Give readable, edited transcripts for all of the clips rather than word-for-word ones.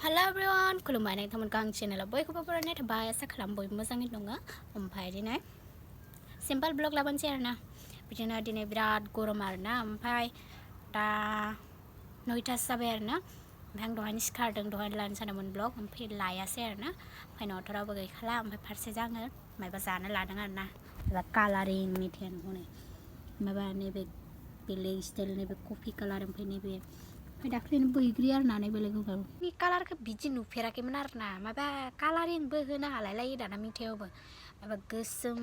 Hello everyone, खुलुमबाय नोंथांमोनखौ आं चेनेलाव बयखौबो बरायनाय थाबाय आसा खालाम बयबो मोजाङै दङ ओमफ्राय दिनै सिम्पल ब्लग लाबोनोसै आरोना बिदिनो दिनै बिराद गरम आरोना ओमफ्राय दा 9टासो जाबाय आरोना ओमफ्राय आं दहायनो सिखारदों दहायनो लानो सानदोंमोन ब्लग ओमफ्राय लायासै आरोना ओमफ्राय न'आवथ' रावबो गैखाला ओमफ्राय फारसेजों आङो माबा जानो लादों आरोना एबा कालारिं मिथायानो हनै माबा नैबे बेलेग स्टाइल नैबे कफि कालार ओमफ्राय नैबे दाख्लैनो बैग्रि आरोना नै बेलेग होबाबो बे कालारखौ बिदि नुफेराखैमोन आरोना माबा कालारिंबो होनो हालायलायो दाना मिथायावबो माबा गोसोम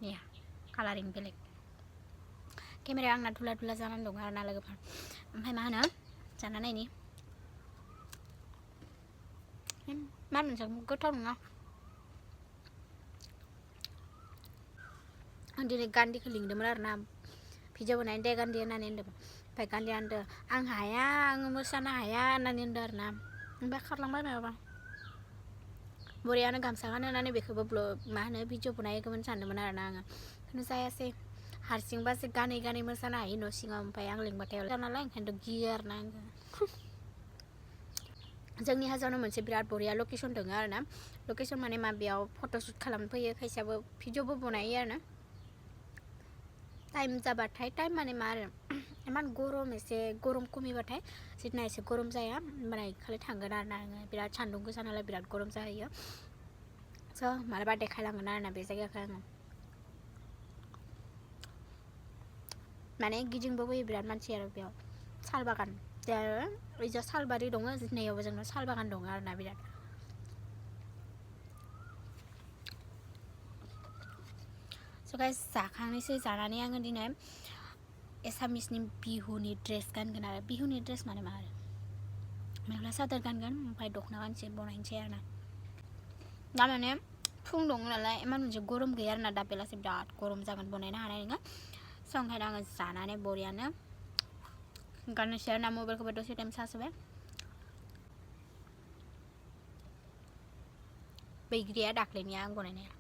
या कालारिं बेलेग केमेराया आंना धुला धुला जानानै दं आरोना लोगोफोर ओमफ्राय मा होनो जाना नायनि मा होनोसै गोथाव नङा आं दिनै गान्दिखौ लिंदोंमोन आरोना भिडिअ बनायनो दे गान्दी होननानै होनदोंमोन ओमफ्राय गान्दिया होनदों आं हाया आङो मोसानो हाया होननानै होनदों आरोना ओमफ्राय खारलांबाय मायाबा बरियानो गामसा गानहोनानै बेखौबो मा होनो भिडिअ बनायगौमोन सानदोंमोन आरोना आङो खिन्थु जायासै हारसिंबासो गानै गानै मोसानो हायो न' सिङाव ओमफ्राय आं लिंबाथाय नालाय ओंखायनोथ' गियो आरोना आङो जोंनि हाजोआवनो मोनसे बिराद बरिया लकेसन दङ आरोना लकेसन माने मा बेयाव फट'शुट खालामनो फैयो खायसेयाबो भिडिअबो बनायो आरोना टाइम जाबाथाय टाइम माने मा आरो इमान गरम एसे गरम खमिबाथाय जितना एसे गरम जाया होमबाना खालि थांगोन आरोना आङो बिराद सान्दुं गोसा नालाय बिराद गरम जाहैयो स' मालाबा देखायलांगोन आरोना बे जायगाखौ आङो माने गिदिंबोबोयो बिराद मानसि आरो बेयाव साल बागान ओइजा सालबारि दङ नैयावबो जोंनाव साल बागान दङ आरोना बिराद स' गाइस जाखांनोसै जानानै आङो दिनै एसामिसनि बिहुनि ड्रेस गानगोन आरो बिहुनि ड्रेस माने मा आरो मेख्ला सादोर गानगोन ओमफ्राय दख'ना गानसे बनायनोसै आरोना दा माने फुं दङ नालाय इमान मोनसे गरम गैया आरोना दा बेलासे बिराद गरम जागोन बनायनो हानाय नङा स' ओंखायनो आङो जानानै बरियानो गाननोसै आरोना मबाइलखौबो दसे टाइम चार्ज होबाय बैग्रिया दाख्लैनिया आं बनायनाया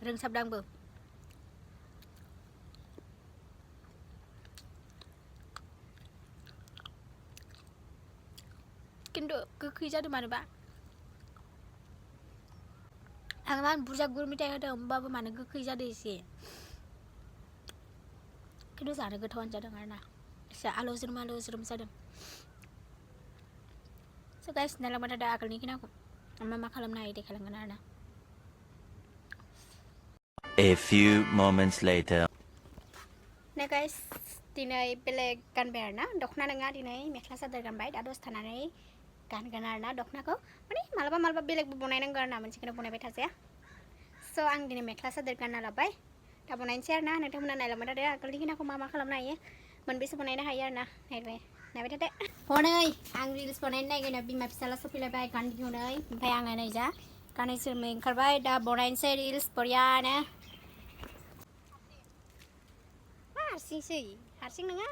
रोंसाबदों आंबो खिन्थु गोखै जादों मानोबा आं मा बुरजा गुर मिथाइ होदों होमबाबो मानो गोखै जादों एसे खिन्थु जानो गोथावानो जादों आरोना एसे आलौ ज्रोम जादों स' गाइस नायलांबाय थादो आगोलनि खिनाखौ मा खालामनो हायो देखायलांगोन आरोना A few moments later. नै गाइस दिनै बेलेग गानबाय आरोना दख'ना नङा दिनै मेख्ला सादोर गानबाय दा दसे थानानै गानगोन आरोना दख'नाखौ माने मालाबा मालाबा बेलेगबो बनायनांगौ आरोना मोनसेखौनो बनायबाय थाजाया स' आं दिनै मेख्ला सादोर गानना लाबाय दा बनायनोसै आरोना नोंथांमोना नायलांबाय थादो आगोलनि खिनाखौ मा खालामनो हायो मोनबेसे बनायनो हायो आरोना नायबाय थादो हनै आं रिल्स बनायनो नायगोन बिमा फिसाला सफैलायबाय गान्दी हनै ओमफ्राय आङो नै जा गानै जोमै ओंखारबाय दा बनायनोसै रिल्स बरियानो हारसिंसै हारसिं नङा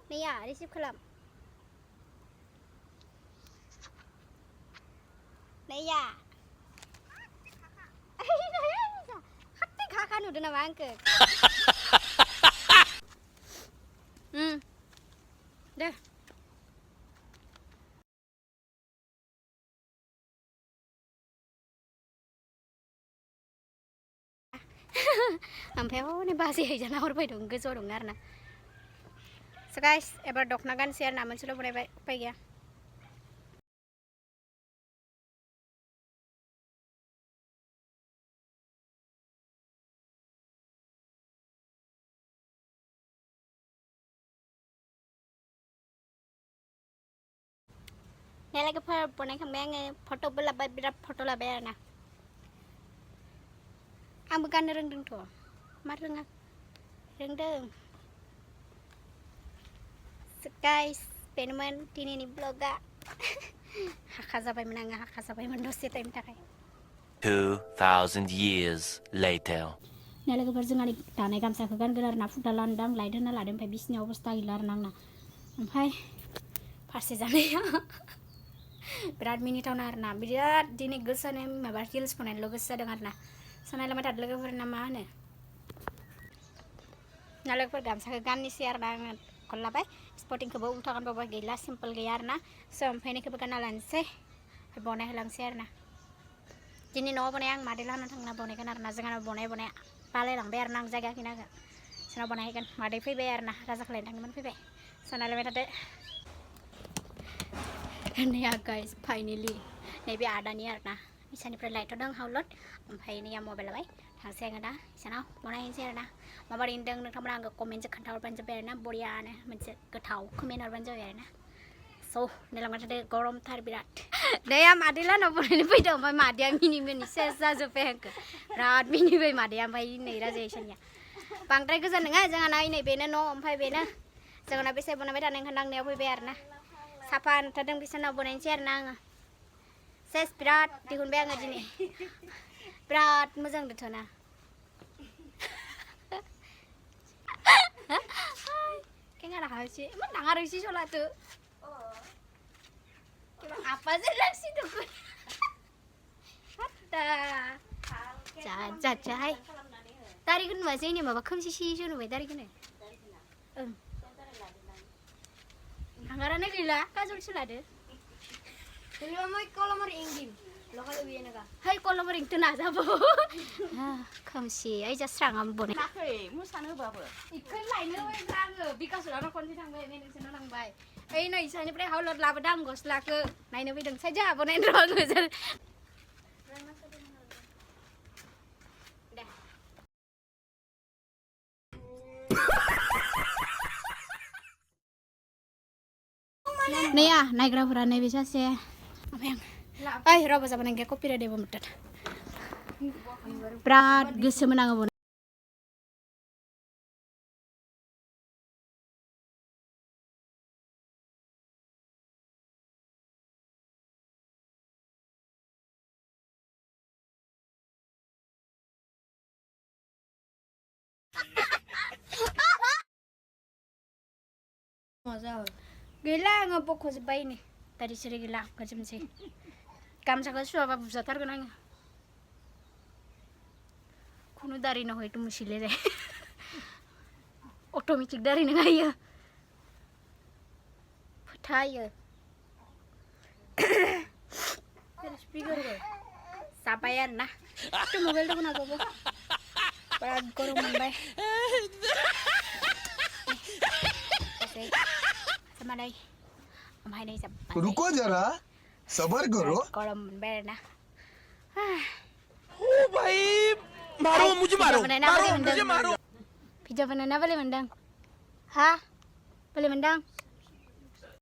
नैया रिसिभ खालाम नैया हात्ते खाखा नुदों नामा आंखो दे ओमफ्राय हनै बाजै हैजाना हरबाय दं गोजौआव दं आरोना स' गाइस एबार दख'ना गानसै आरोना मोनसेल' बनायबाय उपाय गैया लोगोफोर बनायखांबाय आङो फट'बो लाबाय बिराद फट' लाबाय आरोना आंबो गाननो रोंदोंथ' मा रोङा रोंदों गाइस बेनोमोन दिनैनि ब्लगा हाखा जाबायमोन आङो हाखा जाबायमोन दसे टाइमनि थाखाय 2000 years later. लोगोफोर जोंहानि दानाय गामसाखौ गानगोन आरोना फुदा लांदां लाइट होना लादों ओमफ्राय बिसिनायाव अबस्था गैला आरोना आंना ओमफ्राय फारसे जानाया बिराद मिनिथावना आरोना बिराद दिनै गोसोआनो माबा रिल्स बनायनोल' गोसो जादों आरोना Soalnya lama tadi lagi pernah mana? Nalek per gamsa gan ni siar na kolla bai sporting khwobw utakan bawa gila simple gayar na sampai ni kebekan alan se bonai helang siar na jini no bonai yang madi lan thang na bonai kan arna jangan bonai pale lang ber nang jaga kina ga sana bonai kan madi phi ber na raja kalen tang man phi be sana le meta de ni ya guys finally nei bi ada ni arna isani pre light dang haulot ampai ni ya mobile bai thang se ngada sana bonai siar na माबार इंदंग नोंथांमोना आंखौ comment जों खोन्थाहरबानो जाबाय आरोना बरियानो मोनसे गोथाव comment हरबानो जाबाय आरोना स' नायलांबाय थादो गरमथार बिराद दैया मादै लानाव बनायनो फैदों ओमफ्राय मादैया मिनि मिनि सेस जाजोब्बाय आंखौ बिराद मिनिबाय मादैया ओमफ्राय नै राजा इसानिया बांद्राय गोजान नङा जोंहाना नै बेनो न' ओमफ्राय बेनो जोंहाना बेसे बनायबाय थानाय ओंखायनो नांनायाव फैबाय आरोना साफा नुथारदों बिसोरनाव बनायनोसै आरोना आङो सेस बिराद दिहुनबाय आङो दिनै बिराद मोजां नुथ'ना Kayaknya ada sih, emang dengar sih sholat tuh. Apa sih lagi tuh? Hatta, jajah. Tadi kan masih ini mah bakal sih nuwe tadi kan. Anggarannya gila, kasul sholat deh. Jadi mau kalau mau ingin, lo kalau biar naga. Hai kalau mau ingin tuh nasa bu. Kamsi, aja serang ambon. Musana babu. Ikan lainnya weh berang, bikas sudah orang konti tangga ini sana orang baik. Ini isanya pada haul laba dang gos lake, lainnya weh deng saja abonen orang ngejar. Nih ya, naik rafuran nih bisa sih. Apa yang? Ay, rafa sama nengke kopi deh pemetat. Berat, gus menang abon. Gila ngepok sebaik nih. Tadi sering gila kerjam sih. Kamu sakit suara busa tar kenanya. Kuno dari noh itu musilnya deh. Otomatis dari nengah ya. Putaya. Speaker gue. Sapayan nah. Itu mobil tuh kenapa bu? Pada korong membay. Sama đây. Om hai đây sập. रुको जरा सबर करो Korong membay na. ओ भाई मारो मुझे मारो Pijak mana boleh mendang? Hah? Boleh mendang?